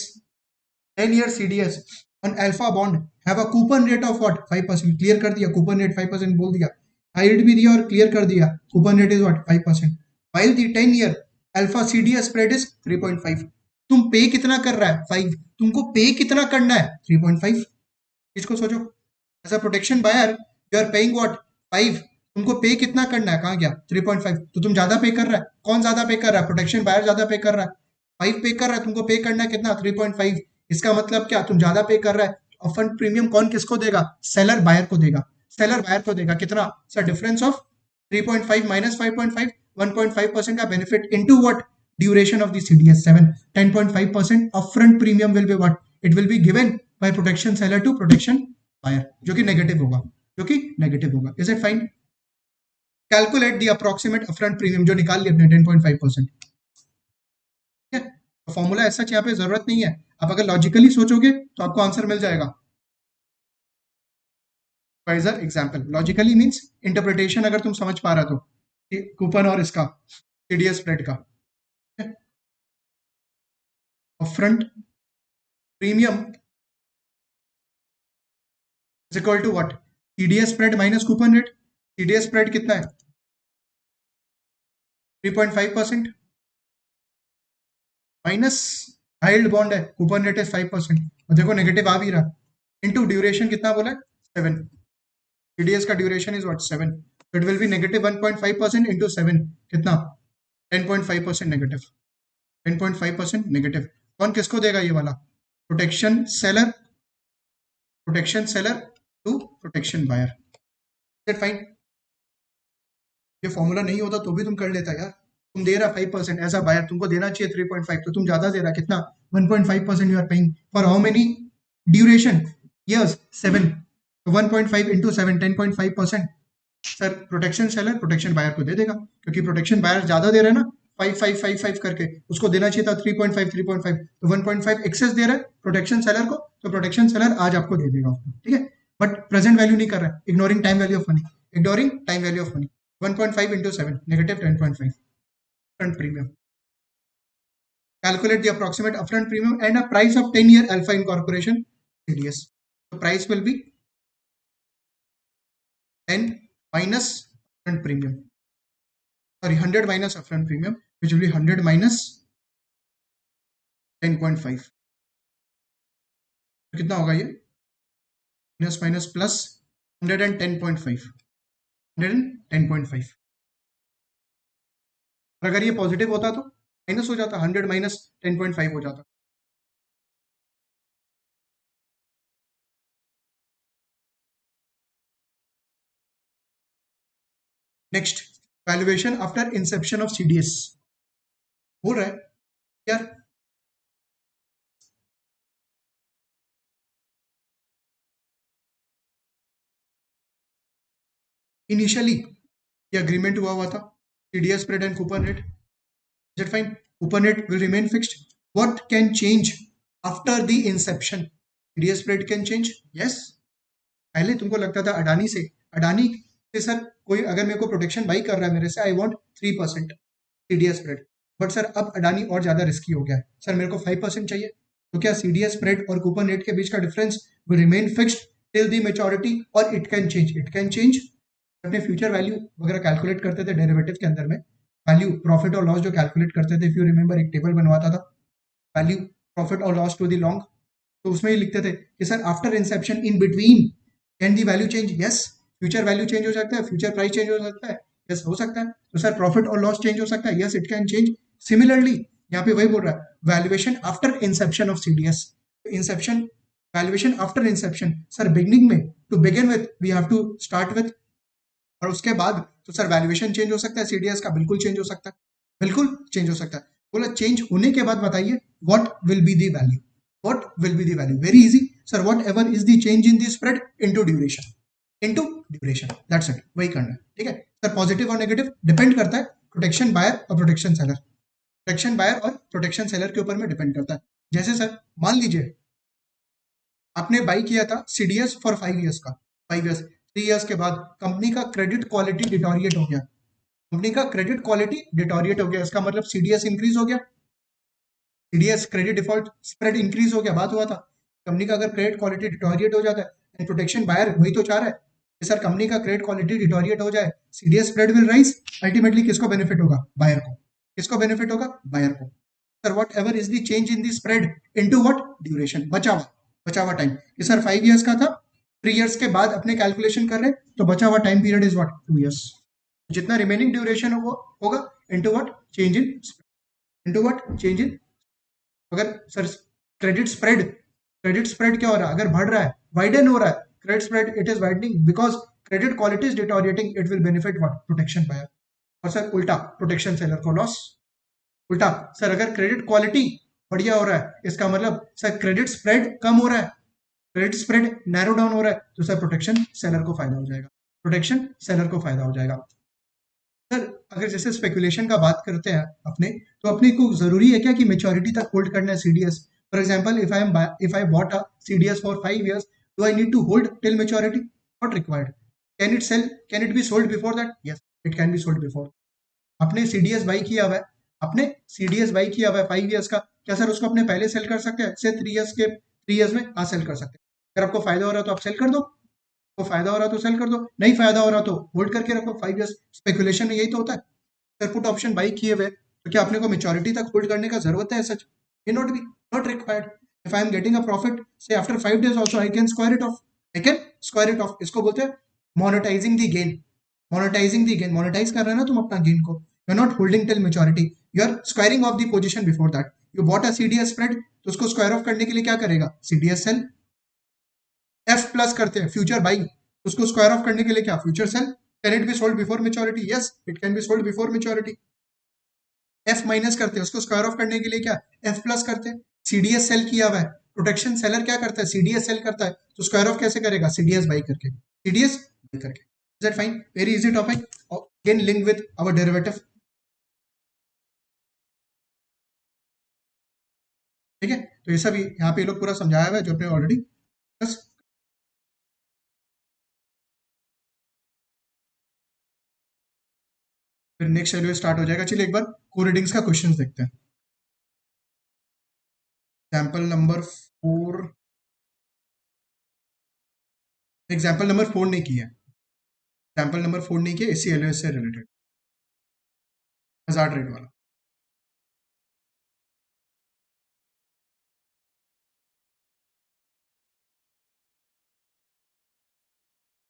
Speaker 1: 10 year CDS on alpha bond have a coupon rate of what, 5%. Clear कर दिया, कूपन रेट 5% बोल दिया, हाई यील्ड भी दिया और क्लियर कर दिया, coupon rate is what, 5%. while the 10 year alpha CDS spread is 3.5. तुम पे कितना कर रहा है, 5, तुमको पे कितना करना है, 3.5. इसको सोचो, as a protection buyer you are paying what, 5, तुमको पे कितना करना है, कहाँ गया 3.5. तो तुम ज्यादा पे कर रहा है, कौन ज्यादा पे कर रहा है, प्रोटेक्शन बायर ज्यादा पे कर रहा है. 5 पे कर रहा है, तुमको पे करना है कितना, 3.5. इसका मतलब क्या, तुम ज्यादा पे कर रहा है. अपफ्रंट प्रीमियम कौन किसको देगा, सेलर बायर को देगा. सेलर बायर को देगा कितना सर, डिफरेंस ऑफ 3.5 माइनस 5.5, 1.5% का benefit into what, duration of the CDS 7. 10.5% upfront premium will be what, it will be given by protection seller to protection buyer, जो कि नेगेटिव होगा. Is it fine? Calculate the approximate upfront premium, जो निकाल लिया अपने 10.5%, ठीक है. तो फॉर्मूला ऐसा यहाँ पे जरूरत नहीं है, आप अगर लॉजिकली सोचोगे तो आपको आंसर मिल जाएगा। For example logically means interpretation, अगर तुम समझ पा रहा तो कूपन और इसका सीडीएस स्प्रेड का upfront premium is equal to what, CDS spread minus coupon rate. CDS spread कितना है 3.5% माइनस हाइल्ड बॉन्ड है, कूपन रेट है 5%, और देखो नेगेटिव आ भी रहा, इनटू ड्यूरेशन कितना बोला है 7, सीडीएस का duration is what 7, it will B negative 1.5% into 7 कितना 10.5% नेगेटिव, 10.5% नेगेटिव। कौन किसको देगा ये वाला, protection seller, protection seller to protection buyer. Fine, ये फॉर्मूला नहीं होता तो भी तुम कर लेता यार, तुम दे रहा 5%, ऐसा बायर तुमको देना चाहिए 3.5, तो तुम ज्यादा दे रहा कितना 1.5% you are paying for how many duration years 7, तो 1.5 into 7 10.5%। Sir protection seller protection buyer को दे देगा, क्योंकि प्रोटेक्शन बायर ज्यादा दे रहा है ना 5555 करके, उसको देना चाहिए था 3.5, तो 1.5 एक्सेस दे रहा है प्रोटेक्शन सेलर को, तो प्रोटेक्शन सेलर आज आपको दे देगा उसको, ठीक है। बट प्रेजेंट वैल्यू नहीं कर रहा है, ignoring time value of money, ignoring time value of money. 1.5 into 7 negative 10.5 upfront premium. Calculate the approximate upfront premium and a price of 10-year alpha incorporation CDS. The price will be 10 minus upfront premium, sorry 100 minus upfront premium, which will be 100 minus 10.5, कितना होगा ये minus minus plus 110.5, 110.5। और अगर ये positive होता तो minus हो जाता, 100 माइनस 10.5 हो जाता। Next, valuation after inception of CDS हो रहा है यार, इनिशियली ये अग्रीमेंट हुआ था CDS spread and coupon rate, is it fine, coupon rate will remain fixed, what can change after the inception, CDS spread can change, yes। पहले तुमको लगता था अडानी से सर कोई अगर मेरे को प्रोटेक्शन बाई कर रहा है मेरे से, I want 3% CDS spread, but sir अब अडानी और ज्यादा रिस्की हो गया है, सर मेरे को 5% चाहिए, तो क्या सीडीएस स्प्रेड और कूपन रेट के बीच का difference will remain fixed till the maturity, और इट कैन चेंज। अपने फ्यूचर वैल्यू वगैरह कैलकुलेट करते थे डेरिवेटिव के अंदर में, वैल्यू प्रॉफिट और लॉस जो कैलकुलेट करते थे, इफ यू रिमेंबर एक टेबल बनवाता था वैल्यू प्रॉफिट और लॉस टू द लॉन्ग, तो उसमें ही लिखते थे कि sir after Inception in between can the value change, yes future value change हो सकता है, फ्यूचर प्राइस चेंज हो सकता है, यस हो सकता है, तो सर प्रॉफिट और लॉस चेंज हो सकता है, yes it can change. Similarly यहाँ पे वही बोल रहा है valuation after inception of CDS, inception valuation after inception, sir beginning में to begin with we have to start with, और उसके बाद तो सर वैल्यूएशन चेंज हो सकता है सीडीएस का, बिल्कुल चेंज हो सकता है, बिल्कुल चेंज हो सकता है। बोला चेंज होने के बाद बताइए what will be the value, what will be the value, very easy sir, what ever is the change in the spread into duration, that's it, वही करना है, ठीक है सर। पॉजिटिव और नेगेटिव डिपेंड करता है प्रोटेक्शन बायर और protection seller, protection buyer और प्रोटेक्शन सेलर के ऊपर में डिपेंड करता है। जैसे सर मान लीजिए आपने बाई किया था सीडीएस फॉर 5 इयर्स का, 5 इयर्स, 3 इयर्स के बाद कंपनी का क्रेडिट क्वालिटी डिटोरिएट हो गया, कंपनी का क्रेडिट क्वालिटी डिटोरिएट हो गया, इसका मतलब सीडीएस इंक्रीज हो गया, CDS credit default spread increase हो गया, बात हुआ था। कंपनी का अगर क्रेडिट क्वालिटी डिटोरिएट हो जाता है एंड प्रोटेक्शन बायर वही तो चाह रहा है कि सर कंपनी का क्रेडिट क्वालिटी डिटोरिएट हो जाए, CDS spread will rise, ultimately किसको बेनिफिट होगा, बायर को, किसको बेनिफिट होगा, बायर को। Sir what ever is the change in the spread into what duration, बचा हुआ टाइम, कि सर 5 इयर्स का था, 3 इयर्स के बाद अपने कैलकुलेशन कर रहे हैं, तो बचा हुआ time period is what 2 years, जितना रिमेनिंग ड्यूरेशन होगा into what change in, into what change in, अगर सर क्रेडिट स्प्रेड क्या हो रहा है, अगर बढ़ रहा है, वाइडन हो रहा है credit spread, it is widening because credit quality is deteriorating, it will benefit what protection buyer, और सर उल्टा प्रोटेक्शन सेलर को लॉस, उल्टा सर अगर क्रेडिट क्वालिटी बढ़िया हो रहा है, इसका मतलब सर क्रेडिट स्प्रेड कम हो रहा है, क्रेडिट स्प्रेड नैरो डाउन हो रहा है, तो सर प्रोटेक्शन सेलर को फायदा हो जाएगा, प्रोटेक्शन सेलर को फायदा हो जाएगा। सर अगर जैसे स्पेकुलेशन का बात करते हैं अपने, तो अपने को जरूरी है क्या कि मेच्योरिटी तक होल्ड करना है CDS? For example, if I bought a CDS for 5 years, do I need to hold till maturity? Not required. Can it be sold before that? Yes, it can be sold before. आपने CDS buy किया हुआ है, आपने CDS buy किया हुआ है 5 years का, क्या सर उसको अपने पहले सेल कर सकते हैं से 3 years में? हाँ, सेल कर सकते हैं। अगर आपको फायदा हो रहा है तो आप सेल कर दो, को फायदा हो रहा तो सेल कर दो, नहीं फायदा हो रहा तो होल्ड करके रखो 5 years। स्पेकुलेशन में यही तो होता है। सर पुट ऑप्शन बाई किए हुए तो क्या अपने को मेच्योरिटी तक होल्ड करने का जरूरत है? सच ये not be, not required. If I am getting a profit से after 5 days also, I can square it off, I can square it off. इसको बोलते हैं monetizing the gain. Monetizing the gain, monetize कर रहे हैं ना तुम अपना गेन को। You are not holding till maturity, you are squaring off the position before that. You bought a CDS spread, तो उसको स्क्वायर ऑफ करने के लिए क्या करेगा? CDS cell. एफ प्लस करते हैं फ्यूचर बाई, उसको स्क्वायर ऑफ करने के लिए क्या? Future cell. Can it be sold before maturity? Yes, it can be sold before maturity. F minus करते हैं, उसको स्क्वायर ऑफ करने के लिए क्या? एफ प्लस करते हैं। सीडीएस सेल किया हुआ है, प्रोटेक्शन सेलर क्या करता है? सीडीएस सेल करता है, तो स्क्वायर ऑफ कैसे करेगा? सीडीएस बाई करके, सीडीएस बाई करके। Is that fine? Very easy topic, again link with our derivative. ठीक है, तो ये सब यहाँ पे ये लोग पूरा समझाया हुआ है जो अपने ऑलरेडी बस। फिर नेक्स्ट शेड्यूल स्टार्ट हो जाएगा। चलिए एक बार को रीडिंग्स का क्वेश्चन देखते हैं। एग्जाम्पल नंबर 4, एग्जाम्पल नंबर 4 नहीं किया, एग्जाम्पल नंबर 4 नहीं किया, इसी एलओएस से रिलेटेड, हजार्ड रेट वाला।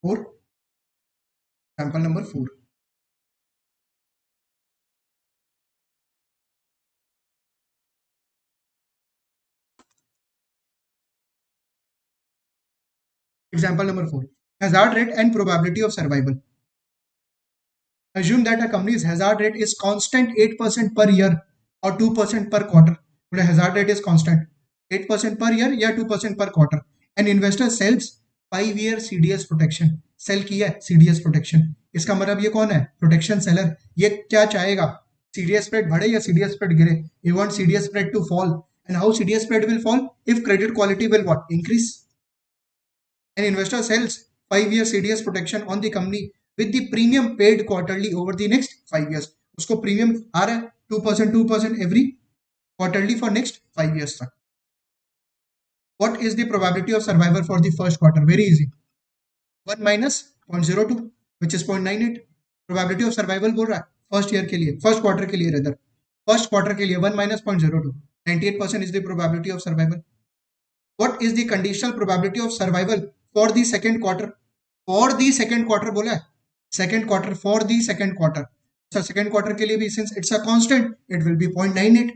Speaker 1: 4, example number 4। Example number 4. Hazard rate and probability of survival. Assume that a company's hazard rate is constant 8% per year or 2% per quarter. The hazard rate is constant 8% per year या 2% per quarter. An investor sells 5 year CDS protection. Sell किया है CDS protection. इसका मतलब ये कौन है? Protection seller. ये क्या चाहेगा? CDS spread बढ़े या CDS spread गिरे? You want CDS spread to fall. And how CDS spread will fall? If credit quality will what? Increase. An investor sells 5 year CDS protection on the company with the premium paid quarterly over the next 5 years. उसको premium आ रहा है 2% every quarterly for next 5 years तक. What is the probability of survival for the first quarter? Very easy. 1 minus 0.02 which is 0.98. Probability of survival बोल रहा है first year के लिए, first quarter के लिए, रेदर फर्स्ट क्वार्टर के लिए 1 minus 0.02, 98% is the probability of survival. What is the conditional probability of survival for the second quarter? For the second quarter बोला है, second quarter, for the second quarter. So second quarter के लिए भी since it's a constant, it will be 0.98.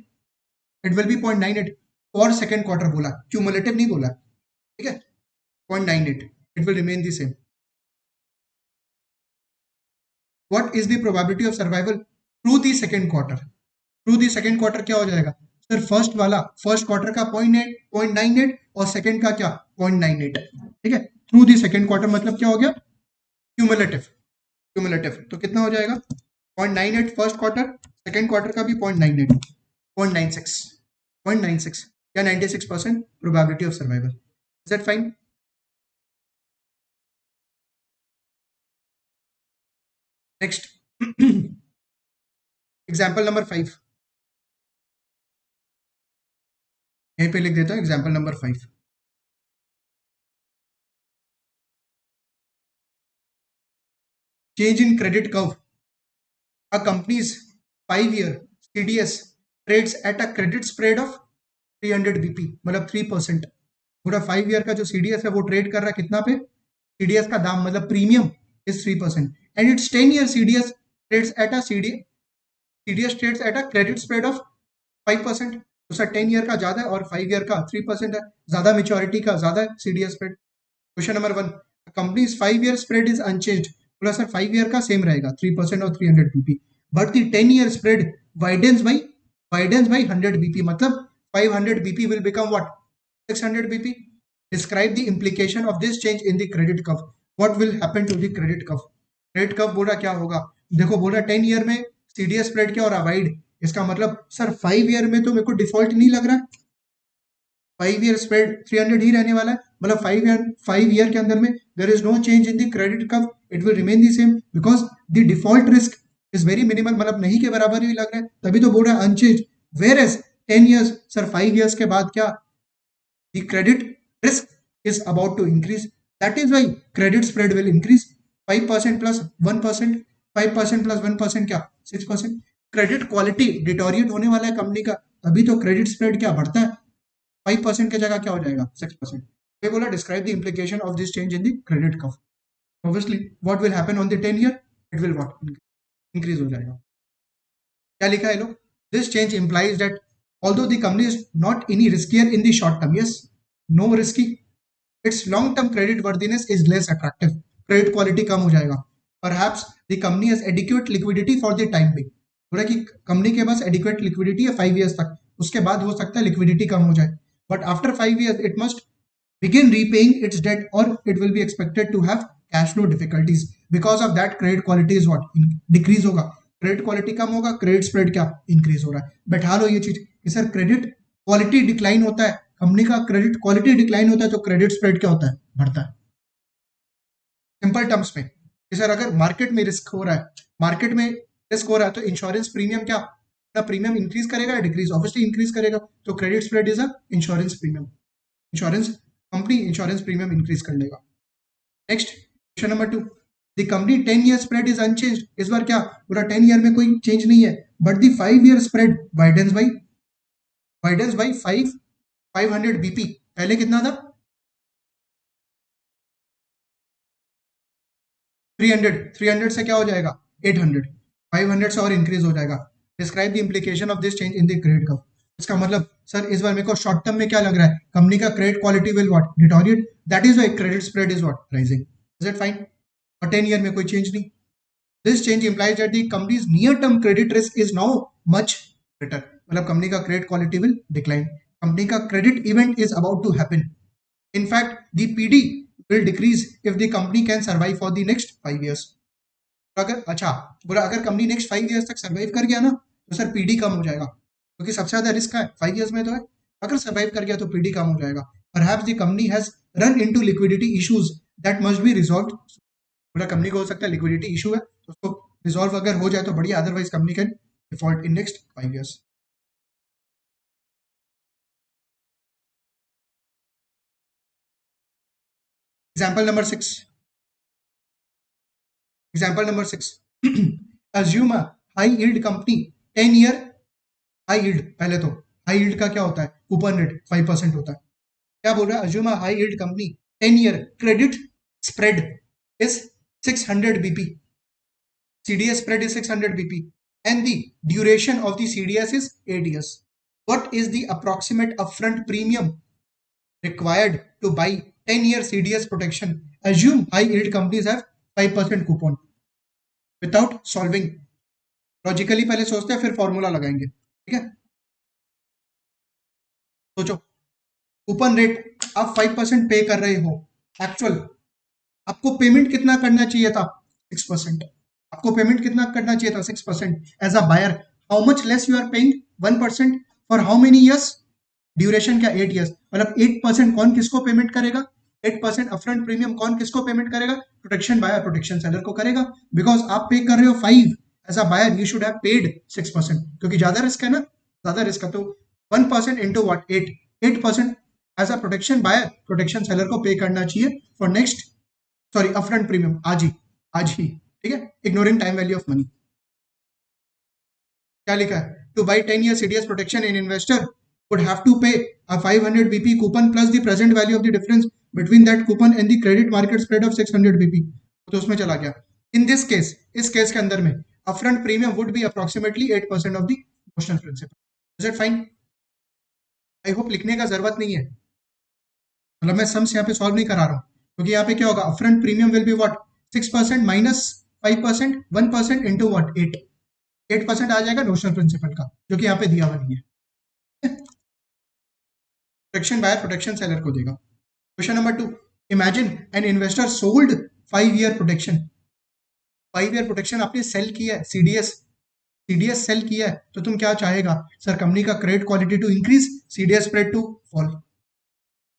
Speaker 1: It will be 0.98 for second quarter बोला, cumulative नहीं बोला, ठीक है? 0.98. It will remain the same. What is the probability of survival through the second quarter? Through the second quarter क्या हो जाएगा? Sir first वाला, first quarter का 0.98 और सेकंड का क्या? 0.98. ठीक है, थ्रू दी सेकंड क्वार्टर मतलब क्या हो गया? Cumulative, cumulative. तो कितना हो जाएगा? 0.98 फर्स्ट क्वार्टर, सेकंड क्वार्टर का भी 0.98, 0.96, 0.96 या 96% probability of survival. Is that fine? Next example number 5, यहीं पे लिख देता हूं example number 5। Change in credit curve, a company's 5 year CDS trades at a credit spread of 300 BP, मतलब 3%। पूरा 5 year का जो CDS है वो ट्रेड कर रहा है कितना पे? CDS का दाम मतलब premium is 3%, and it's 10 year CDS trades at a CDS trades at a credit spread of 5%। तो सर 10 year का ज्यादा है और 5 year का 3% है, ज्यादा मेच्योरिटी का ज्यादा है CDS spread. Question number 1, companies 5 year spread is unchanged, बोला सर 5 year का सेम रहेगा 3% और 300 BP, but the 10 year spread widens by 100 BP, मतलब 500 BP will become what? 600 BP. Describe the implication of this change in the credit curve. What will happen to the credit curve? Credit curve बोला क्या होगा? देखो बोल रहा 10 year में CDS spread क्या हो रहा, वाइड। इसका मतलब सर 5 ईयर में तो मेरे को डिफॉल्ट नहीं लग रहा है, 5 ईयर स्प्रेड 300 ही रहने वाला है, मतलब 5 ईयर के अंदर में there is no change in the credit curve, it will remain the same because the default risk is very minimal, मतलब नहीं के बराबर ही लग रहा है, तभी तो बोल रहा है unchange. Whereas 10 years, sir 5 years के बाद क्या, the credit risk is about to increase. That is why credit spread will increase. 5% plus 1%, 5% plus 1% क्या, 6%। क्रेडिट क्वालिटी डिटोरिएट होने वाला है कंपनी का, तभी तो क्रेडिट स्प्रेड क्या बढ़ता है, 5% की जगह क्या हो जाएगा 6%। ये बोला describe the implication of this change in the credit curve. Obviously what will happen on the 10 year, it will what, increase हो जाएगा। क्या लिखा है लोग, this change implies that although the company is not any riskier in the short term, yes, no risky, its long term credit worthiness is less attractive, credit quality कम हो जाएगा। Perhaps the company has adequate liquidity for the time being, बोला कि company के पास adequate liquidity है 5 years तक, उसके बाद हो सकता है liquidity कम हो जाए, but after 5 years it must begin repaying its debt or it will be expected to have cash flow difficulties, because of that credit quality is what decrease होगा, क्रेडिट क्वालिटी कम होगा, क्रेडिट स्प्रेड क्या increase हो रहा है। बैठा लो ये चीज कि सर क्रेडिट क्वालिटी डिक्लाइन होता है, कंपनी का क्रेडिट क्वालिटी डिक्लाइन होता है तो क्रेडिट स्प्रेड क्या होता है, बढ़ता है। सिंपल टर्म्स में कि सर अगर मार्केट में रिस्क हो रहा है, मार्केट में रिस्क हो रहा है तो इंश्योरेंस प्रीमियम क्या, अपना प्रीमियम इंक्रीज करेगा या डिक्रीज, ऑब्वियसली इंक्रीज करेगा, तो credit spread is a insurance premium, insurance company insurance premium increase कर लेगा। Next question number 2, the company 10 year spread is unchanged, इस बार क्या पूरा 10 ईयर में कोई चेंज नहीं है, but the 5 year spread widens by 500 BP, पहले कितना था 300, 300 से क्या हो जाएगा 800, 500 से और इंक्रीज हो जाएगा। Describe the implication of this change in the credit curve, इसका मतलब सर इस बार मेरे को शॉर्ट टर्म में क्या लग रहा है, कंपनी का credit quality will what deteriorate, that is why credit spread is what rising, is it fine. और 10 ईयर में कोई चेंज नहीं, this change implies that the company's near term credit risk is now much better, मतलब company का credit quality will decline, company का credit event is about to happen, in fact the pd will decrease if the company can survive for the next 5 years। तो अगर अच्छा बोला अगर company next 5 years तक survive कर गया ना तो सर पीडी कम हो जाएगा, क्योंकि सबसे ज्यादा रिस्क है 5 years में तो है, अगर सर्वाइव कर गया तो पीडी कम हो जाएगा। Perhaps the company has run into liquidity issues that must be resolved, पूरा कंपनी को हो सकता है लिक्विडिटी इशू है तो उसको रिजॉल्व अगर हो जाए तो बढ़िया, otherwise company can default in next 5 years। Example number 6, example number 6, assume a high yield company 10 year, high yield पहले तो हाई यील्ड का क्या होता है कूपन रेट 5% होता है, क्या बोल रहा है assume a high yield company 10 year credit spread is 600 BP, CDS spread is 600 BP and the duration of the CDS is 8 years. What is the approximate upfront premium required to buy 10-year CDS protection? Assume high yield companies have 5% coupon. Without solving, logically पहले सोचते हैं फिर formula लगाएंगे, ठीक है। सोचो coupon rate आप 5% पे कर रहे हो, एक्चुअल आपको पेमेंट कितना करना चाहिए था 6%, आपको पेमेंट कितना करना चाहिए था 6%, as a buyer how much less you are paying 1% for how many years, duration क्या 8 ईयर्स, मतलब 8% कौन किसको पेमेंट करेगा, 8% अपफ्रंट प्रीमियम कौन किसको पेमेंट करेगा, प्रोटेक्शन बायर प्रोटेक्शन सेलर को करेगा, बिकॉज आप पे कर रहे हो 5, as a buyer you should have paid 6%, क्योंकि ज्यादा रिस्क है ना, ज्यादा रिस्क है तो 1% into what 8% as a protection buyer protection seller को पे करना चाहिए for next, sorry upfront premium आज ही, ठीक है, ignoring time value of money. क्या लिखा है, to buy 10 year CDS protection in investor would have to pay a 500 BP coupon plus the present value of the difference between that coupon and the credit market spread of 600 BP, तो उसमें चला गया। In this case, इस case के अंदर में upfront premium would be approximately 8% of the notional principal. Is it fine? I hope लिखने का जरूरत नहीं है, मतलब मैं सम्स यहाँ पे सॉल्व नहीं करा रहा हूँ, क्योंकि यहाँ पे क्या होगा upfront premium will be what 6% minus 5%, 1% into what 8% आ जाएगा नोशनल प्रिंसिपल का, जो कि यहाँ पे दिया हुआ नहीं है, प्रोटेक्शन बायर प्रोटेक्शन सेलर को देगा। Question number 2, imagine an investor sold 5 year protection, 5 year protection आपने सेल किया है, सीडीएस सेल किया है, तो तुम क्या चाहेगा? सर कंपनी का credit quality to increase, CDS spread to fall.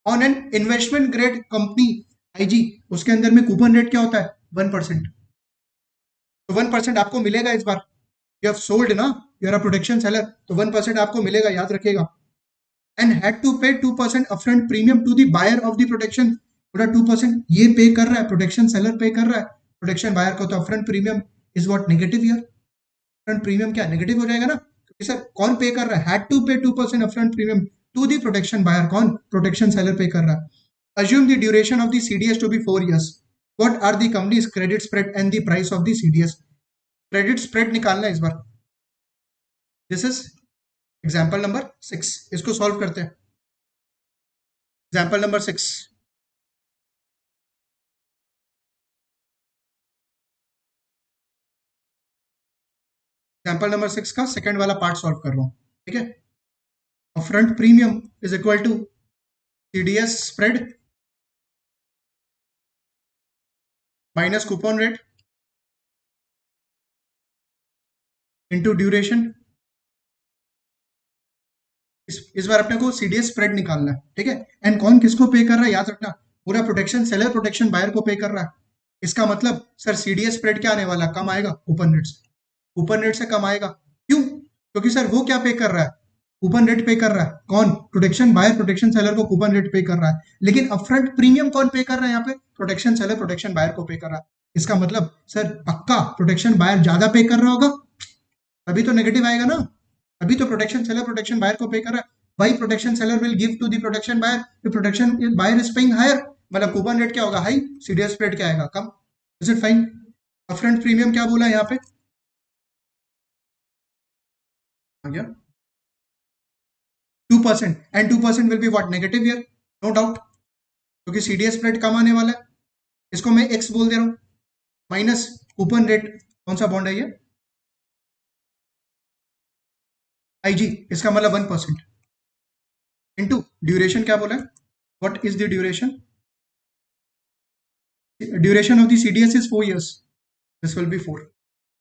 Speaker 1: On an investment grade company IG, उसके अंदर में कूपन रेट क्या होता है? 1%। तो 1% आपको मिलेगा इस बार। यू हैव सोल्ड ना, you are a protection seller, तो 1% आपको मिलेगा, याद रखिएगा। And had to pay 2% upfront premium to the buyer of the protection. पूरा 2% ये पे कर रहा है, प्रोटेक्शन सेलर पे कर रहा है प्रोटेक्शन बायर को, तो upfront premium is what? Negative year. Upfront premium क्या नेगेटिव हो जाएगा ना, क्योंकि सर कौन पे कर रहा है? Had to pay 2% upfront premium to the protection buyer, कौन? प्रोटेक्शन सेलर पे कर रहा है। Assume the duration of the CDS to be 4 years. What are the company's credit spread and the price of the CDS? Credit spread निकालना है इस बार। This is example number 6. इसको solve करते हैं। Example number 6. Example number 6 का second वाला part solve कर रहा हूँ, ठीक है। Upfront premium is equal to CDS spread minus coupon rate into duration। इस बार अपने को सीडीएस स्प्रेड निकालना है, ठीक है। एंड कौन किसको पे कर रहा है, याद रखना, पूरा प्रोटेक्शन सेलर प्रोटेक्शन बायर को पे कर रहा है। इसका मतलब सर सीडीएस स्प्रेड क्या आने वाला? कम आएगा कूपन रेट से, कूपन रेट से कम आएगा। क्यों? क्योंकि सर वो क्या पे कर रहा है? कूपन रेट पे कर रहा है। कौन? प्रोटेक्शन बायर प्रोटेक्शन सेलर को कूपन रेट पे कर रहा है। लेकिन अपफ्रंट प्रीमियम कौन पे कर रहा है यहाँ पे? प्रोटेक्शन सेलर प्रोटेक्शन बायर को पे कर रहा है। इसका मतलब सर पक्का प्रोटेक्शन बायर ज्यादा पे कर रहा होगा, अभी तो नेगेटिव आएगा ना। अभी तो प्रोटेक्शन सेलर प्रोटेक्शन बायर को पे कर रहा है। भाई protection seller will give to the protection buyer, the protection buyer is paying higher, मतलब कूपन रेट क्या होगा? हाई, सीडीएस रेट क्या आएगा? कम। Is it fine? Upfront premium क्या बोला यहाँ पे? आ गया 2%, and 2% will be what? Negative year, no doubt, क्योंकि सीडीएस रेट कम आने वाला है। इसको मैं एक्स बोल दे रहा हूँ, माइनस कूपन रेट, कौन सा बॉन्ड है ये? आईजी, इसका मतलब 1%, इंटू ड्यूरेशन क्या बोला है? What is the duration? Duration of the CDS is 4 years, this will be 4।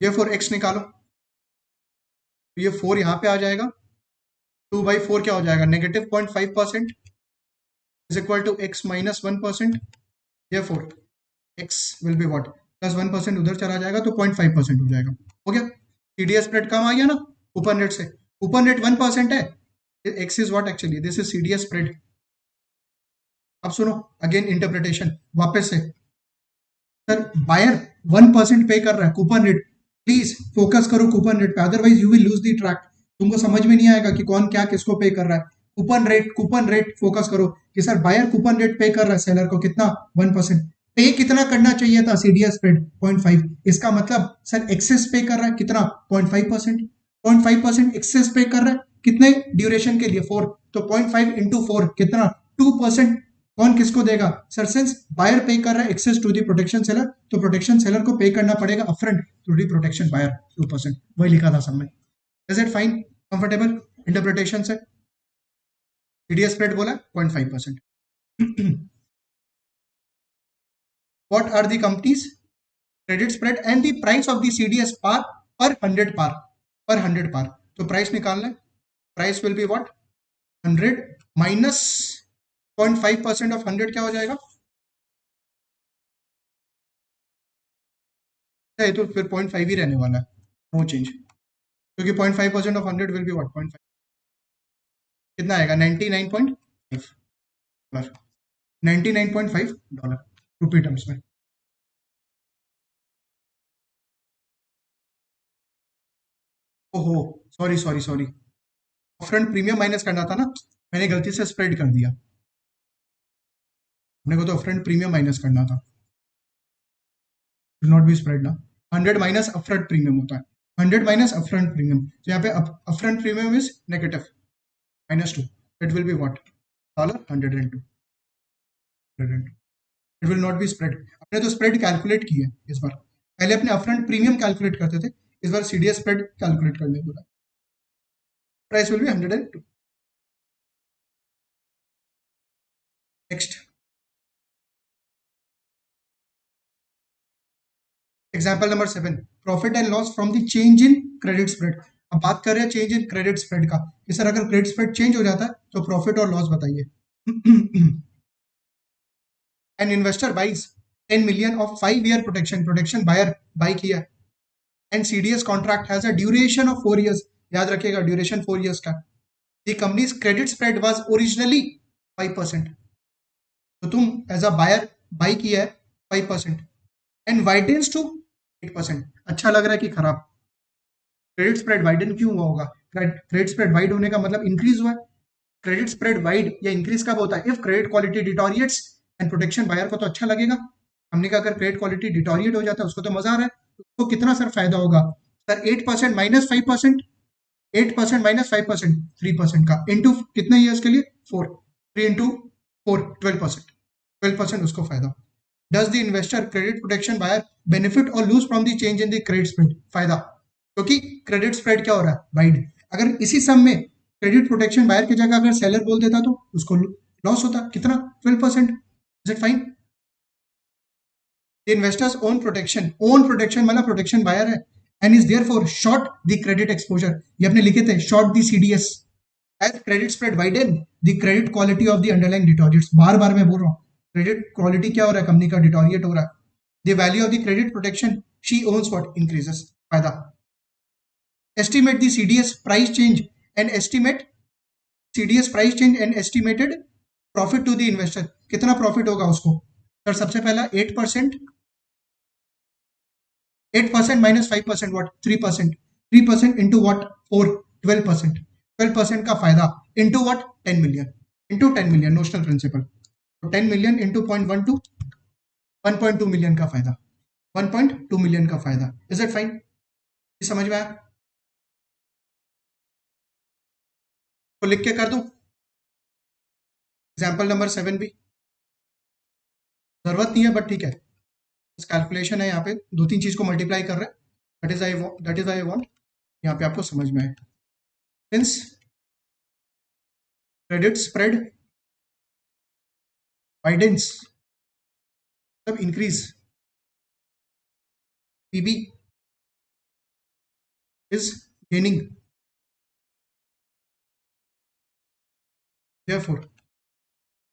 Speaker 1: ये 4x निकालो, तो ये 4 यहाँ पे आ जाएगा, 2/4 क्या हो जाएगा? -0.5% is equal to x minus 1%। ये 4 x will be what? Plus 1% उधर चला जाएगा तो 0.5% हो जाएगा। हो गया? सीडीएस स्प्रेड कम आ गया ना कूपन रेट से। कूपन रेट 1% है, x is what actually? This is CDS spread. अब सुनो, अगेन इंटरप्रिटेशन वापस से। सर बायर 1% पे कर रहा है कूपन रेट, प्लीज फोकस करो कूपन रेट पे, otherwise you will lose the track. तुमको समझ में नहीं आएगा कि कौन क्या किसको पे कर रहा है। कूपन रेट फोकस करो कि सर बायर कूपन रेट पे कर रहा है सेलर को कितना? 1%। पे कितना करना चाहिए था? CDS spread 0.5। इसका मतलब सर एक्सेस पे कर रहा है कितना? 0.5%। 0.5% एक्सेस पे कर रहा है कितने ड्यूरेशन के लिए? 4। तो 0.5 इंटू 4 कितना? 2%। कौन किसको देगा? सर सिंस बायर पे कर रहा है excess to the protection seller, तो प्रोटेक्शन सेलर को पे करना पड़ेगा upfront to the protection buyer 2%। वही लिखा था सब में। Is it fine? Comfortable interpretation से? सीडीएस स्प्रेड बोला 0.5%। What are the company's credit spread and the price of the CDS par per 100 par, per 100 पार। तो प्राइस निकालना है, price will be what? 100 minus 0.5% of 100 क्या हो जाएगा? ये तो फिर 0.5 ही रहने वाला है, नो चेंज, क्योंकि 0.5% ऑफ 100 विल बी व्हाट? 0.5, कितना आएगा? 99.5 डॉलर, 99.5 डॉलर रुपी टर्म्स में। ओहो, sorry sorry sorry, front premium minus करना था ना, मैंने गलती से स्प्रेड कर दिया। अपने को तो फ्रंट प्रीमियम माइनस करना था, नॉट बी स्प्रेड ना। 100 माइनस अपफ्रंट प्रीमियम होता है, 100 माइनस अपफ्रंट प्रीमियम, तो यहाँ पे upfront premium is negative -2, it will be what? Dollar 102, it will not be spread. अपने तो स्प्रेड कैलकुलेट की है इस बार, पहले अपने अपफ्रंट प्रीमियम कैलकुलेट करते थे, इस बार सीडीएस स्प्रेड कैलकुलेट करने को। Price will be 102। Next example number 7, profit and loss from the change in credit spread. अब बात कर रहे हैं चेंज इन क्रेडिट स्प्रेड का, कि सर अगर क्रेडिट स्प्रेड चेंज हो जाता है तो प्रॉफिट और लॉस बताइए। An investor buys 10 million of 5 year protection buyer buy किया, and CDS contract has a duration of 4 years, याद रखिएगा ड्यूरेशन 4 years का। The company's credit spread was originally 5%, तो तुम एज अ बायर बाई किया है 5%, एंड वाइडेंस टू 8%। अच्छा लग रहा है कि खराब? क्रेडिट स्प्रेड वाइडन क्यों हुआ होगा? क्रेडिट स्प्रेड वाइड होने का मतलब इंक्रीज हुआ है। क्रेडिट स्प्रेड वाइड या इंक्रीज कब होता है? If credit quality deteriorates and protection buyer को तो अच्छा लगेगा। हमने कहा अगर क्रेडिट क्वालिटी डिटोरिएट हो जाता है उसको तो मजा आ रहा है, उसको कितना सर फायदा होगा? सर 8% माइनस 5%, 8% माइनस 5%, 3% का इंटू कितने ईयर्स के लिए? 4, 3 इंटू 4, 12%, 12% उसको फायदा। Does the investor credit protection buyer benefit और lose from the change in the credit spread? फायदा, क्योंकि क्रेडिट स्प्रेड क्या हो रहा है? वाइड। अगर इसी सम में क्रेडिट प्रोटेक्शन बायर की जगह अगर सेलर बोल देता तो उसको लॉस होता, कितना? 12%। Is it fine? Investors own protection मतलब प्रोटेक्शन बायर है, and is therefore short the credit exposure. ये अपने लिखे थे, short the CDS as credit spread widen the credit quality of the underlying deteriorates. बार बार मैं बोल रहा हूँ, क्रेडिट क्वालिटी क्या हो रहा है? कंपनी का डिटोरिएट हो रहा है। The value of the credit protection she owns what? Increases, फायदा। Estimate the CDS price change and estimate CDS price change and estimated profit to the investor. कितना प्रॉफिट होगा उसको? सर सबसे पहला 8%, 8% माइनस 5% व्हाट? 3%, 3% into what? 4, 12%, 12% का फायदा into what? 10 million, into 10 million notional principal, तो 10 million into 0.12, 1.2 million का फायदा, 1.2 million का फायदा। Is it fine? समझ में आया? तो लिख के कर दूं एग्जाम्पल नंबर 7 भी? जरूरत नहीं है बट ठीक है, कैलकुलेशन है यहाँ पे, दो तीन चीज को मल्टीप्लाई कर रहे हैं, दैट इज आई वांट यहाँ पे आपको समझ में आए। सिंस क्रेडिट स्प्रेड वाइडेंस तब increase, PB is gaining, therefore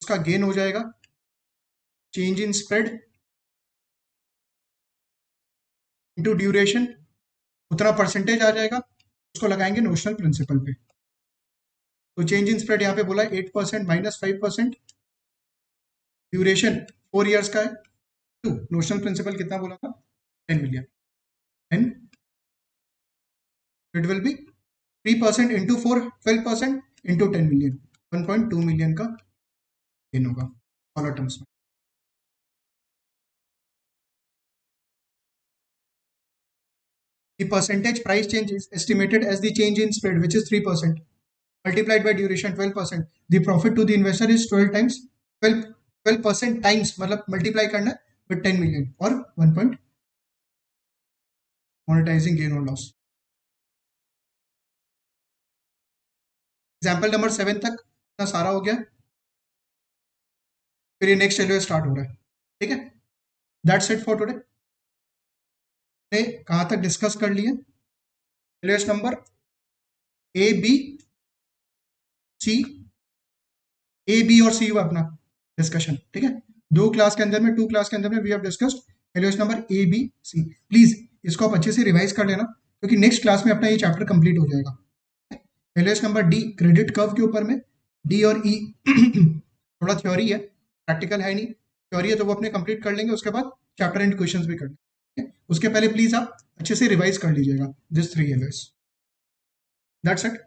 Speaker 1: उसका गेन हो जाएगा change in spread into duration, उतना परसेंटेज आ जाएगा, उसको लगाएंगे नोशनल प्रिंसिपल पे। तो चेंज इन स्प्रेड यहाँ पे बोला 8% माइनस 5%, ड्यूरेशन 4 years का है, टू नोशनल प्रिंसिपल कितना बोला था? 10 million, and it will B 3% into 4, 12% into 10 million, 1.2 million का गेन होगा डॉलर टर्म्स में। The percentage price change is estimated as the change in spread, which is 3%, multiplied by duration 12%. The profit to the investor is 12 times 12% times मतलब multiply करना with 10 million और 1 point monetizing gain or loss. Example number 7 तक इतना सारा हो गया, फिर ये नेक्स्ट एलओएस स्टार्ट हो रहा है। ठीक है, दैट्स इट फॉर टुडे। कहाँ तक डिस्कस कर लिए? LOS number A B C, A B और सी हुआ अपना डिस्कशन। ठीक है, टू क्लास के अंदर में we have discussed LOS number A B C. Please इसको आप अच्छे से रिवाइज कर लेना, क्योंकि नेक्स्ट क्लास में अपना ये चैप्टर कंप्लीट हो जाएगा। LOS number D credit curve के ऊपर में, डी और ई थोड़ा थ्योरी है, प्रैक्टिकल है नहीं। थ्योरी है तो वो अपने कंप्लीट कर लेंगे, उसके बाद चैप्टर एंड क्वेश्चंस भी कर लेंगे। उसके पहले प्लीज आप अच्छे से रिवाइज कर लीजिएगा दिस 3 एलओएस। That's it.